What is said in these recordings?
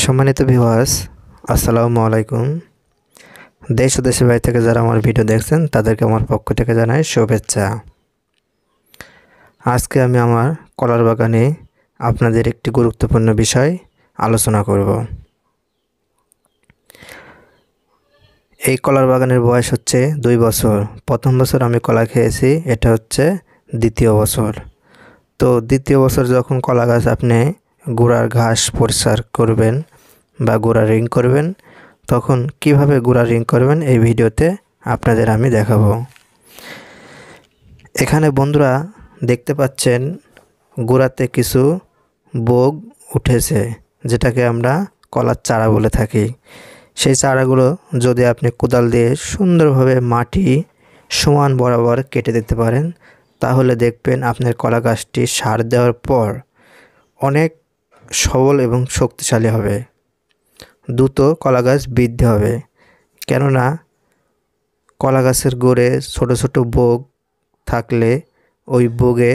সম্মানিত ভিউয়ার্স, আসসালামু আলাইকুম। দেশ ও দেশের বাইরে থেকে যারা আমার ভিডিও দেখছেন তাদেরকে আমার পক্ষ থেকে জানাই শুভেচ্ছা। আজকে আমি আমার কলার বাগানে আপনাদের একটি গুরুত্বপূর্ণ বিষয় আলোচনা করব। এই কলার বাগানের বয়স হচ্ছে 2 বছর। প্রথম বছর আমি কলা খেয়েছি, এটা হচ্ছে দ্বিতীয় বছর। তো দ্বিতীয় বছর যখন কলা গাছ আপনি গোড়ার ঘাস পরিষ্কার করবেন বা গোড়া রিং করবেন, তখন কিভাবে গোড়া রিং করবেন এই ভিডিওতে আপনাদের আমি দেখাবো। এখানে বন্ধুরা দেখতে পাচ্ছেন গোড়াতে কিছু বোগ উঠেছে, যেটাকে আমরা কলার চারা বলে থাকি। সেই চারাগুলো যদি আপনি কোদাল দিয়ে সুন্দরভাবে মাটি সমান বরাবর কেটে দিতে পারেন, তাহলে দেখবেন আপনার কলা গাছটি সার দেওয়ার পর অনেক সবল এবং শক্তিশালী হবে, দ্রুত কলা গাছ বৃদ্ধি হবে। কেননা কলা গাছের গোড়ে ছোট ছোট বোগ থাকলে ওই বোগে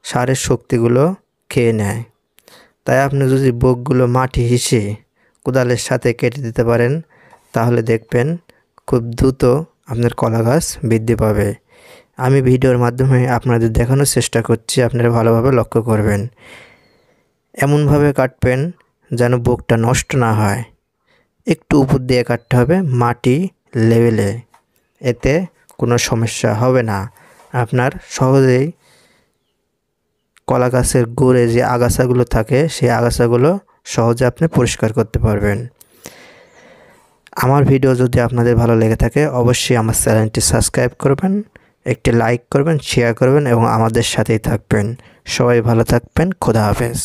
সারের শক্তিগুলো খেয়ে নেয়। তাই আপনি যদি বোগগুলো মাটি হিসে কোদালের সাথে কেটে দিতে পারেন, তাহলে দেখবেন খুব দ্রুত আপনার কলা গাছ বৃদ্ধি পাবে। আমি ভিডিওর মাধ্যমে আপনাদের দেখানোর চেষ্টা করছি, আপনারা ভালোভাবে লক্ষ্য করবেন। এমনভাবে কাটবেন যেন বোগটা নষ্ট না হয়। একটু উপর দিয়ে কাটতে হবে, মাটি লেভেলে, এতে কোনো সমস্যা হবে না। আপনার সহজেই কলা গাছের গোড়ে যে আগাছাগুলো থাকে সেই আগাছাগুলো সহজে আপনি পরিষ্কার করতে পারবেন। আমার ভিডিও যদি আপনাদের ভালো লেগে থাকে অবশ্যই আমার চ্যানেলটি সাবস্ক্রাইব করবেন, একটি লাইক করবেন, শেয়ার করবেন এবং আমাদের সাথেই থাকবেন। সবাই ভালো থাকবেন। খোদা হাফেজ।